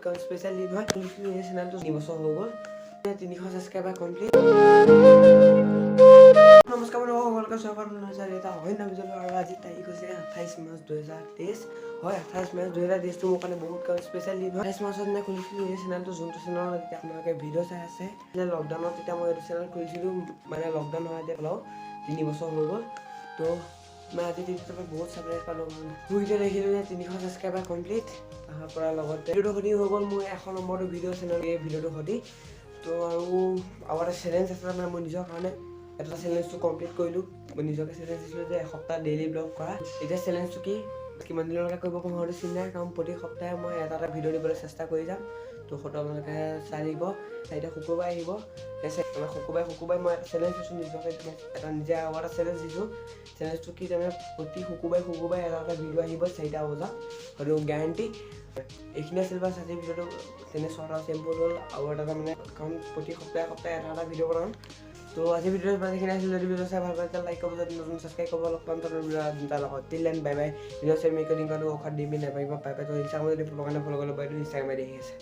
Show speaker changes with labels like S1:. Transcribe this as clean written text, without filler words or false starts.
S1: কাৰণ স্পেচিয়েল দিন হয়। এই চেনেলটো 3 বছৰ হৈ গ'ল, 300 ছাবস্ক্ৰাইবাৰ কমপ্লিট। নমস্কাৰ বন্ধু, সকলোকে স্বাগতম জনাইছোঁ এটা অন্য ভিডিঅ'লৈ। আৰু আজি তাৰিখ হৈছে 28 মাৰ্চ 2023। হয়, 28 মাৰ্চ 2023টো মোৰ কাৰণে বহুত স্পেচিয়েল দিন হয়। 28 মাৰ্চৰ দিনা খুলিছিলোঁ এই চেনেলটো, যোনটো চেনেলত এতিয়া আপোনালোকে ভিডিঅ' চাই আছে। লকডাউনত তেতিয়া মই এইটো চেনেল খুলিছিলোঁ, মানে লকডাউন হোৱা এতিয়া 3 বছৰ হৈ গ'ল। তো মই আজি ভিডিঅ'টো বহুত ছাবস্ক্ৰাইব পালোঁ। ভিডিঅ' দেখিলোঁ যে 300 ছাবস্ক্ৰাইবাৰ কমপ্লিট। তাৰ পৰা লগতে ভিডিঅ'টো সৈতে হৈ গ'ল মোৰ 100 নম্বৰটো ভিডিঅ' চেনেল এই ভিডিঅ'টো সৈতে। তো আৰু এটা চেলেঞ্জ আছে, মানে মই নিজৰ কাৰণে এটা চেলেঞ্জটো কমপ্লিট কৰিলোঁ। মই নিজকে চেলেঞ্জ দিছিলোঁ যে এসপ্তাহ ডেইলি ব্লগ কৰা। এতিয়া চেলেঞ্জটো কিমান দিনলৈকে কৰিব পাৰোঁ সেইটো চিন্তা নাই, কাৰণ প্ৰতি সপ্তাহে মই এটা ভিডিঅ' দিবলৈ চেষ্টা কৰি যাম। তো আপোনালোকে চাই দিব। এতিয়া শুক্ৰবাৰে আহিব, শুক্ৰবাৰে মই এটা চেলেঞ্জ দিছোঁ নিজকে, নিজে আৰু এটা চেলেঞ্জ দিছোঁ। চেলেঞ্জটো কি তাৰমানে প্ৰতি শুক্ৰবাৰে এটা ভিডিঅ' আহিব 4টা বজাত, সেইটো গেৰাণ্টি। এইখিনি আছিল বাৰু আজি ভিডিঅ'টো তেনে চৰ্ট চিম্পুল হ'ল। আৰু এটা মানে কাৰণ প্ৰতি সপ্তাহে এটা ভিডিঅ' বনাম। তো আজি ভিডিঅ'টো যিখিনি আছিল, যদি ভিডিঅ' চাই ভাল পায় তেতিয়া লাইক কৰিব, যদি নতুন ছাবস্ক্ৰাইব কৰিব লগ পাম তাৰ লগত। টিল বাই বাই। ভিডিঅ' চাই মেকলিং কাৰণে ঔষধ দিবি নাপাৰিব পাই পাই। তো ইনষ্টাগ্ৰামত যদি ফ'ল' কৰিব পাৰে, ইনষ্টাগ্ৰামে আহি আছে।